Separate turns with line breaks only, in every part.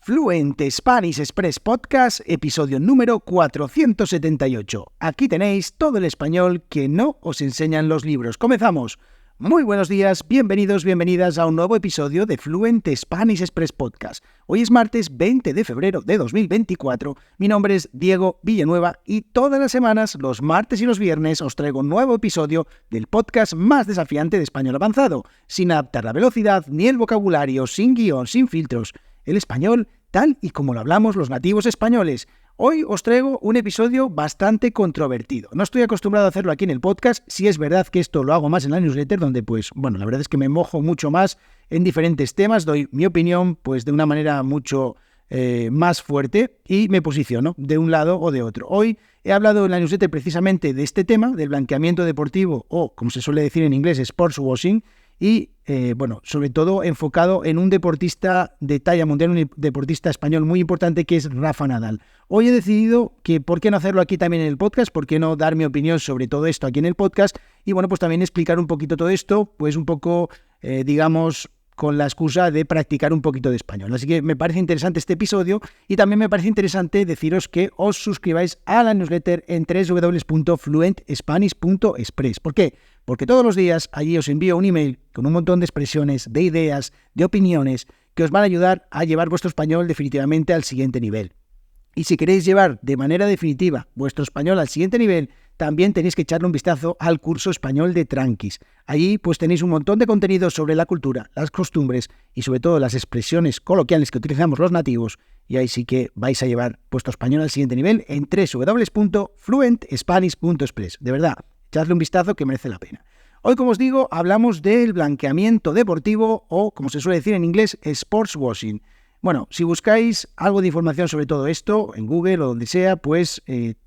Fluent Spanish Express Podcast, episodio número 478. Aquí tenéis todo el español que no os enseñan los libros. ¡Comenzamos! Muy buenos días, bienvenidos, bienvenidas a un nuevo episodio de Fluent Spanish Express Podcast. Hoy es martes 20 de febrero de 2024. Mi nombre es Diego Villanueva y todas las semanas, los martes y los viernes, os traigo un nuevo episodio del podcast más desafiante de español avanzado, sin adaptar la velocidad ni el vocabulario, sin guión, sin filtros. El español tal y como lo hablamos los nativos españoles. Hoy os traigo un episodio bastante controvertido. No estoy acostumbrado a hacerlo aquí en el podcast, sí es verdad que esto lo hago más en la newsletter, donde la verdad es que me mojo mucho más en diferentes temas, doy mi opinión de una manera mucho más fuerte y me posiciono de un lado o de otro. Hoy he hablado en la newsletter precisamente de este tema, del blanqueamiento deportivo o, como se suele decir en inglés, sports washing, y sobre todo enfocado en un deportista de talla mundial, un deportista español muy importante que es Rafa Nadal. Hoy he decidido que por qué no hacerlo aquí también en el podcast, por qué no dar mi opinión sobre todo esto aquí en el podcast y también explicar un poquito todo esto, con la excusa de practicar un poquito de español. Así que me parece interesante este episodio y también me parece interesante deciros que os suscribáis a la newsletter en www.fluentspanish.express. ¿Por qué? Porque todos los días allí os envío un email con un montón de expresiones, de ideas, de opiniones que os van a ayudar a llevar vuestro español definitivamente al siguiente nivel. Y si queréis llevar de manera definitiva vuestro español al siguiente nivel, también tenéis que echarle un vistazo al curso español de Tranquis. Allí tenéis un montón de contenido sobre la cultura, las costumbres y sobre todo las expresiones coloquiales que utilizamos los nativos. Y ahí sí que vais a llevar vuestro español al siguiente nivel en www.fluentspanish.express. De verdad, echadle un vistazo que merece la pena. Hoy, como os digo, hablamos del blanqueamiento deportivo o, como se suele decir en inglés, sports washing. Bueno, si buscáis algo de información sobre todo esto en Google o donde sea,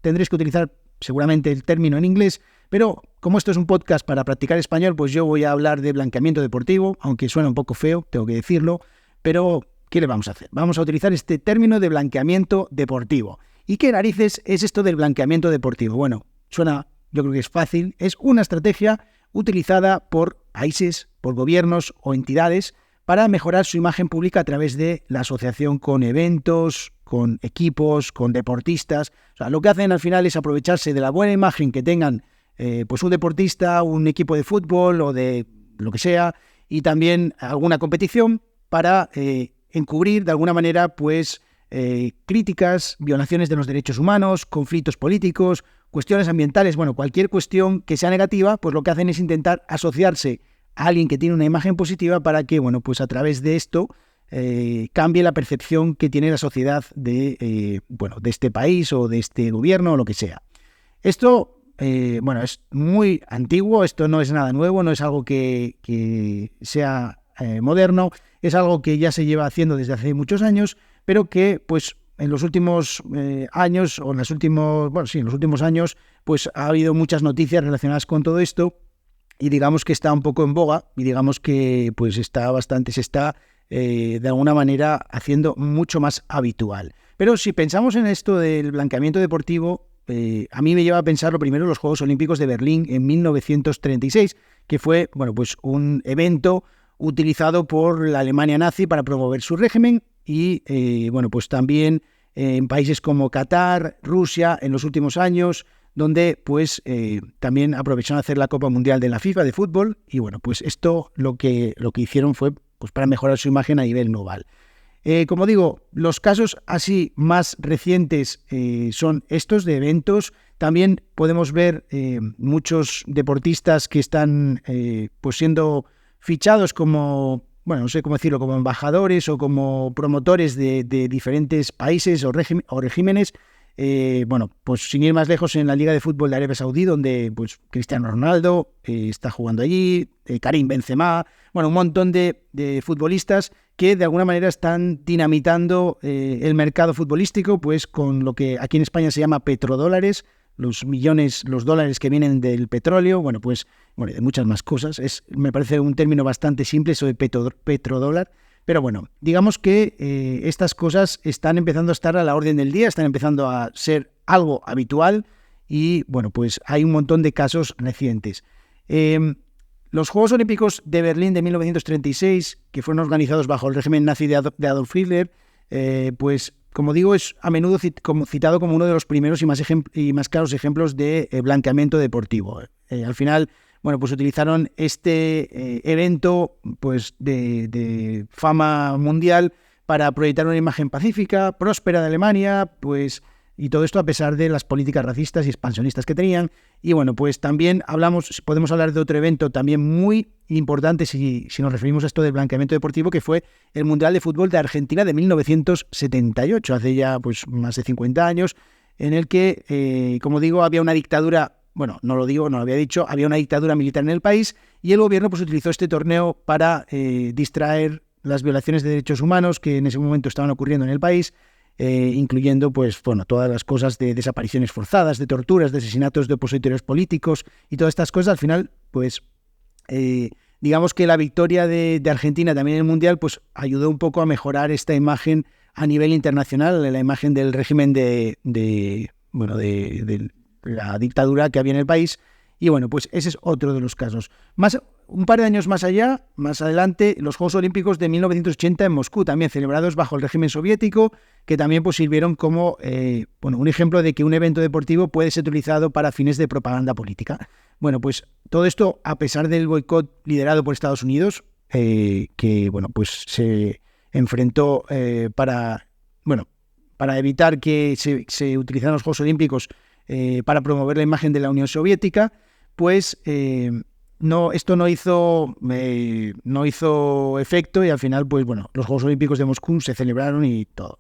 tendréis que utilizar seguramente el término en inglés, pero como esto es un podcast para practicar español, yo voy a hablar de blanqueamiento deportivo, aunque suena un poco feo, tengo que decirlo, pero ¿qué le vamos a hacer? Vamos a utilizar este término de blanqueamiento deportivo. ¿Y qué narices es esto del blanqueamiento deportivo? Bueno, yo creo que es fácil, es una estrategia utilizada por países, por gobiernos o entidades para mejorar su imagen pública a través de la asociación con eventos, con equipos, con deportistas. O sea, lo que hacen al final es aprovecharse de la buena imagen que tengan un deportista, un equipo de fútbol o de lo que sea, y también alguna competición para encubrir de alguna manera críticas, violaciones de los derechos humanos, conflictos políticos, cuestiones ambientales, cualquier cuestión que sea negativa, lo que hacen es intentar asociarse a alguien que tiene una imagen positiva para que, a través de esto cambie la percepción que tiene la sociedad de este país o de este gobierno o lo que sea. Esto, es muy antiguo, esto no es nada nuevo, no es algo que sea moderno, es algo que ya se lleva haciendo desde hace muchos años, pero que, en los últimos años, o en los últimos años, ha habido muchas noticias relacionadas con todo esto y digamos que está un poco en boga y digamos que se está de alguna manera haciendo mucho más habitual. Pero si pensamos en esto del blanqueamiento deportivo, a mí me lleva a pensar lo primero los Juegos Olímpicos de Berlín en 1936, que fue un evento utilizado por la Alemania nazi para promover su régimen y también en países como Qatar, Rusia en los últimos años, donde también aprovecharon a hacer la Copa Mundial de la FIFA de fútbol y esto lo que hicieron fue para mejorar su imagen a nivel global. Como digo, los casos así más recientes son estos de eventos. También podemos ver muchos deportistas que están siendo fichados como, no sé cómo decirlo, como embajadores o como promotores de diferentes países o regímenes. Sin ir más lejos, en la Liga de Fútbol de Arabia Saudí, donde Cristiano Ronaldo está jugando allí, Karim Benzema, un montón de futbolistas que de alguna manera están dinamitando el mercado futbolístico, con lo que aquí en España se llama petrodólares, los dólares que vienen del petróleo, de muchas más cosas. Me parece un término bastante simple, eso de petrodólar. Pero digamos que estas cosas están empezando a estar a la orden del día, están empezando a ser algo habitual y hay un montón de casos recientes. Los Juegos Olímpicos de Berlín de 1936, que fueron organizados bajo el régimen nazi de Adolf Hitler, pues como digo, es a menudo citado como uno de los primeros y más claros ejemplos de blanqueamiento deportivo. Al final, bueno, pues utilizaron este evento pues de fama mundial para proyectar una imagen pacífica, próspera de Alemania, pues, y todo esto a pesar de las políticas racistas y expansionistas que tenían. Y bueno, pues también podemos hablar de otro evento también muy importante si nos referimos a esto del blanqueamiento deportivo, que fue el Mundial de Fútbol de Argentina de 1978, hace ya pues más de 50 años, en el que, como digo, había una dictadura. Bueno, no lo había dicho, había una dictadura militar en el país y el gobierno pues utilizó este torneo para distraer las violaciones de derechos humanos que en ese momento estaban ocurriendo en el país, incluyendo pues bueno, todas las cosas de desapariciones forzadas, de torturas, de asesinatos de opositores políticos y todas estas cosas. Al final, pues digamos que la victoria de Argentina también en el Mundial pues ayudó un poco a mejorar esta imagen a nivel internacional, la imagen del régimen de la dictadura que había en el país. Y bueno, pues ese es otro de los casos. Un par de años más adelante, los Juegos Olímpicos de 1980 en Moscú, también celebrados bajo el régimen soviético, que también pues sirvieron como un ejemplo de que un evento deportivo puede ser utilizado para fines de propaganda política. Bueno, pues todo esto a pesar del boicot liderado por Estados Unidos, que bueno, pues se enfrentó para evitar que se utilizaran los Juegos Olímpicos para promover la imagen de la Unión Soviética, pues esto no hizo efecto y al final, pues bueno, los Juegos Olímpicos de Moscú se celebraron y todo.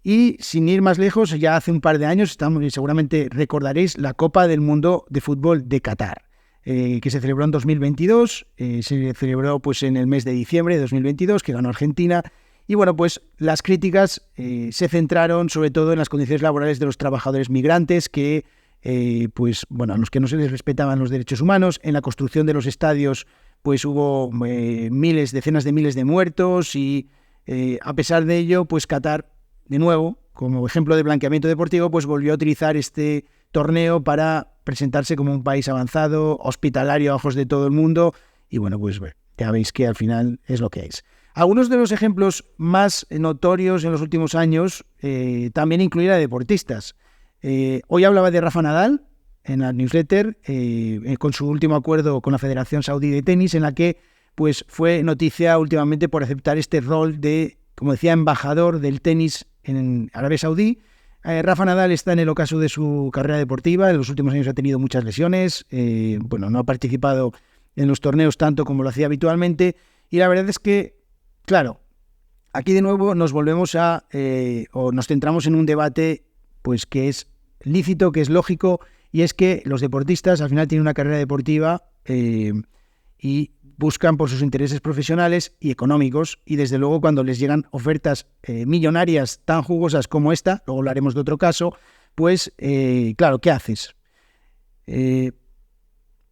Y sin ir más lejos, ya hace un par de años, seguramente recordaréis la Copa del Mundo de Fútbol de Qatar, que se celebró en 2022, se celebró pues en el mes de diciembre de 2022, que ganó Argentina. Y bueno, pues las críticas se centraron sobre todo en las condiciones laborales de los trabajadores migrantes que, a los que no se les respetaban los derechos humanos. En la construcción de los estadios, pues hubo decenas de miles de muertos y a pesar de ello, pues Qatar, de nuevo, como ejemplo de blanqueamiento deportivo, pues volvió a utilizar este torneo para presentarse como un país avanzado, hospitalario a ojos de todo el mundo. Y bueno, pues ya veis que al final es lo que es. Algunos de los ejemplos más notorios en los últimos años también incluyen a deportistas. Hoy hablaba de Rafa Nadal en la newsletter con su último acuerdo con la Federación Saudí de Tenis, en la que pues fue noticia últimamente por aceptar este rol de, como decía, embajador del tenis en Arabia Saudí. Rafa Nadal está en el ocaso de su carrera deportiva. En los últimos años ha tenido muchas lesiones. No ha participado en los torneos tanto como lo hacía habitualmente. Y la verdad es que, claro, aquí de nuevo nos volvemos o nos centramos en un debate pues que es lícito, que es lógico, y es que los deportistas al final tienen una carrera deportiva y buscan por sus intereses profesionales y económicos, y desde luego cuando les llegan ofertas millonarias tan jugosas como esta, luego hablaremos de otro caso, pues claro, ¿qué haces?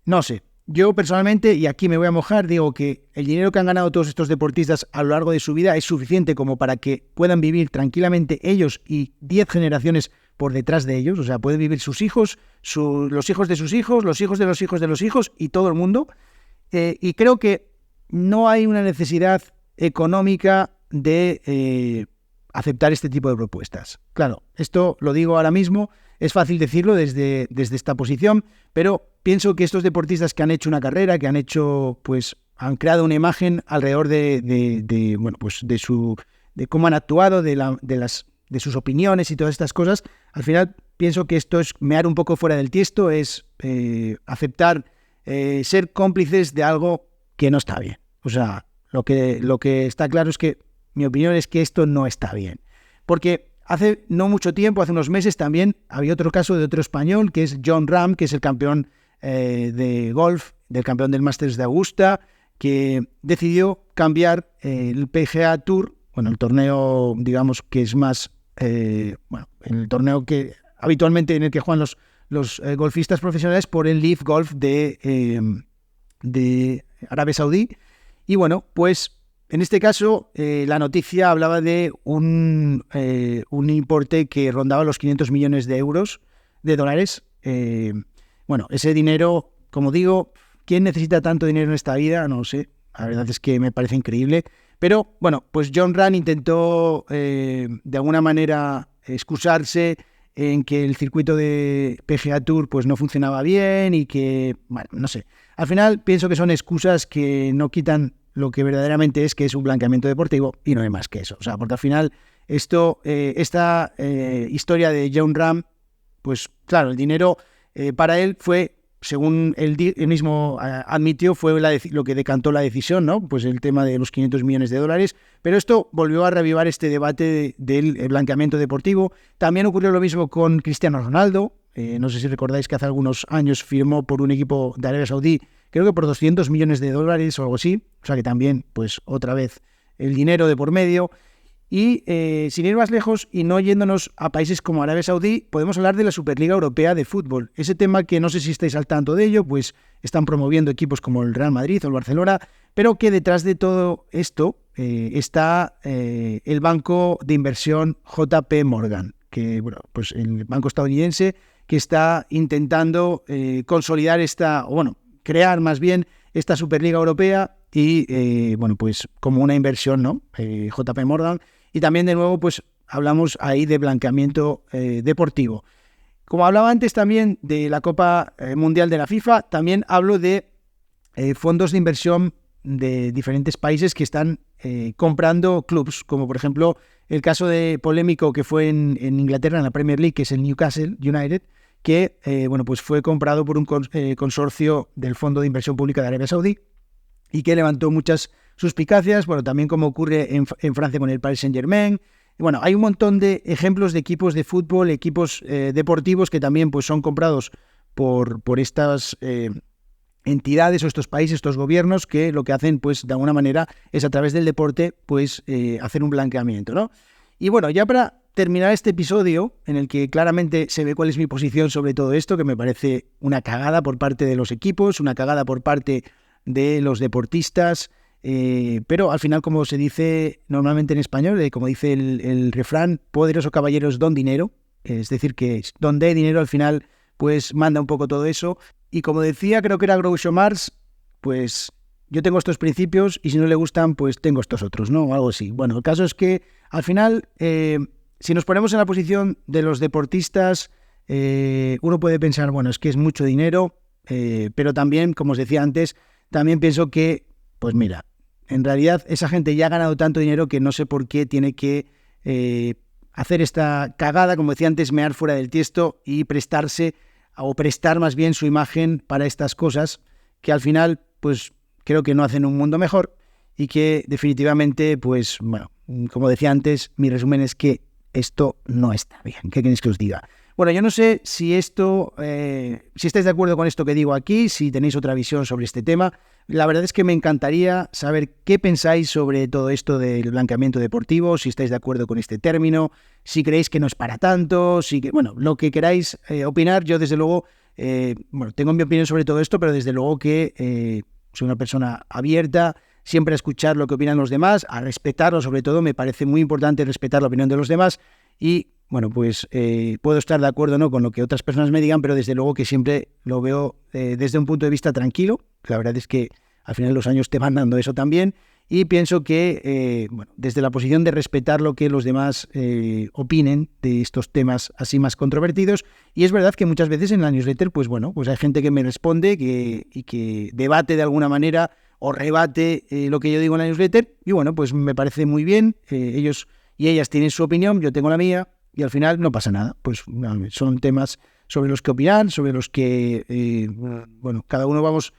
No sé. Yo personalmente, y aquí me voy a mojar, digo que el dinero que han ganado todos estos deportistas a lo largo de su vida es suficiente como para que puedan vivir tranquilamente ellos y 10 generaciones por detrás de ellos. O sea, pueden vivir sus hijos, los hijos de sus hijos, los hijos de los hijos de los hijos y todo el mundo. Y creo que no hay una necesidad económica de aceptar este tipo de propuestas. Claro, esto lo digo ahora mismo, es fácil decirlo desde esta posición, pero pienso que estos deportistas que han hecho una carrera, que han hecho, pues, han creado una imagen alrededor de cómo han actuado, de sus opiniones y todas estas cosas, al final pienso que esto es mear un poco fuera del tiesto, es aceptar ser cómplices de algo que no está bien. O sea, lo que está claro es que mi opinión es que esto no está bien. Porque hace no mucho tiempo, hace unos meses también, había otro caso de otro español, que es Jon Rahm, que es el campeón de golf, del campeón del Masters de Augusta, que decidió cambiar el PGA Tour, el torneo, digamos, que es más, el torneo que habitualmente en el que juegan los golfistas profesionales, por el Live Golf de Arabia Saudí. Y bueno, pues en este caso la noticia hablaba de un importe que rondaba los 500 millones de dólares. Ese dinero, como digo, ¿quién necesita tanto dinero en esta vida? No lo sé. La verdad es que me parece increíble. Pero bueno, pues John Ram intentó de alguna manera excusarse en que el circuito de PGA Tour pues no funcionaba bien y que, bueno, no sé. Al final pienso que son excusas que no quitan lo que verdaderamente es, que es un blanqueamiento deportivo, y no hay más que eso. O sea, porque al final esta historia de John Ram, pues claro, el dinero para él fue, según él mismo admitió, fue lo que decantó la decisión, ¿no? Pues el tema de los 500 millones de dólares. Pero esto volvió a reavivar este debate del blanqueamiento deportivo. También ocurrió lo mismo con Cristiano Ronaldo. No sé si recordáis que hace algunos años firmó por un equipo de Arabia Saudí, creo que por 200 millones de dólares o algo así. O sea que también, pues otra vez, el dinero de por medio. Y sin ir más lejos y no yéndonos a países como Arabia Saudí, podemos hablar de la Superliga Europea de Fútbol. Ese tema que no sé si estáis al tanto de ello, pues están promoviendo equipos como el Real Madrid o el Barcelona, pero que detrás de todo esto está el banco de inversión JP Morgan, que bueno, pues el banco estadounidense que está intentando consolidar crear más bien esta Superliga Europea y, bueno, pues como una inversión, ¿no? JP Morgan. Y también, de nuevo, pues hablamos ahí de blanqueamiento deportivo. Como hablaba antes también de la Copa Mundial de la FIFA, también hablo de fondos de inversión de diferentes países que están comprando clubs, como por ejemplo el caso polémico que fue en Inglaterra, en la Premier League, que es el Newcastle United, que bueno, pues fue comprado por un consorcio del Fondo de Inversión Pública de Arabia Saudí y que levantó muchas suspicacias, bueno, también como ocurre en Francia con el Paris Saint-Germain. Y bueno, hay un montón de ejemplos de equipos de fútbol, equipos deportivos que también pues son comprados por estas entidades o estos países, estos gobiernos, que lo que hacen pues de alguna manera es a través del deporte pues hacer un blanqueamiento, ¿no? Y bueno, ya para terminar este episodio, en el que claramente se ve cuál es mi posición sobre todo esto, que me parece una cagada por parte de los equipos, una cagada por parte de los deportistas, pero al final, como se dice normalmente en español, como dice el refrán, poderosos caballeros don dinero, es decir, que donde hay dinero al final pues manda un poco todo eso. Y como decía, creo que era Groucho Marx, pues yo tengo estos principios y si no le gustan, pues tengo estos otros, ¿no? O algo así. Bueno, el caso es que al final, si nos ponemos en la posición de los deportistas, uno puede pensar, bueno, es que es mucho dinero, pero también, como os decía antes, también pienso que, pues mira, en realidad esa gente ya ha ganado tanto dinero que no sé por qué tiene que hacer esta cagada, como decía antes, mear fuera del tiesto y prestar más bien su imagen para estas cosas que al final, pues creo que no hacen un mundo mejor y que definitivamente, pues bueno, como decía antes, mi resumen es que esto no está bien. ¿Qué queréis que os diga? Bueno, yo no sé si si estáis de acuerdo con esto que digo aquí, si tenéis otra visión sobre este tema. La verdad es que me encantaría saber qué pensáis sobre todo esto del blanqueamiento deportivo, si estáis de acuerdo con este término, si creéis que no es para tanto, bueno, lo que queráis opinar. Yo desde luego, bueno, tengo mi opinión sobre todo esto, pero desde luego que soy una persona abierta, siempre a escuchar lo que opinan los demás, a respetarlo sobre todo. Me parece muy importante respetar la opinión de los demás y bueno, pues puedo estar de acuerdo, ¿no?, con lo que otras personas me digan, pero desde luego que siempre lo veo desde un punto de vista tranquilo. La verdad es que al final los años te van dando eso también y pienso que, bueno, desde la posición de respetar lo que los demás opinen de estos temas así más controvertidos. Y es verdad que muchas veces en la newsletter, pues bueno, pues hay gente que me responde y que debate de alguna manera o rebate lo que yo digo en la newsletter y bueno, pues me parece muy bien. Ellos y ellas tienen su opinión, yo tengo la mía. Y al final no pasa nada, pues son temas sobre los que opinar, sobre los que, bueno, cada uno vamos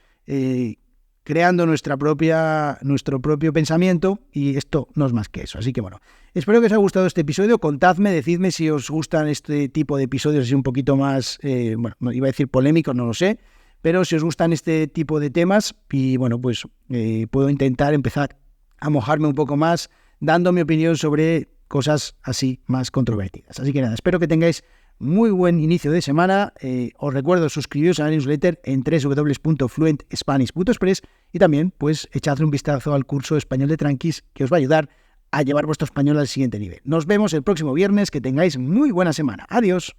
creando nuestro propio pensamiento y esto no es más que eso. Así que bueno, espero que os haya gustado este episodio, contadme, decidme si os gustan este tipo de episodios así un poquito más, bueno, iba a decir polémicos, no lo sé, pero si os gustan este tipo de temas y bueno, pues puedo intentar empezar a mojarme un poco más dando mi opinión sobre cosas así más controvertidas. Así que nada, espero que tengáis muy buen inicio de semana. Os recuerdo suscribiros a la newsletter en www.fluentspanish.express y también pues echadle un vistazo al curso español de Tranquis que os va a ayudar a llevar vuestro español al siguiente nivel. Nos vemos el próximo viernes, que tengáis muy buena semana. Adiós.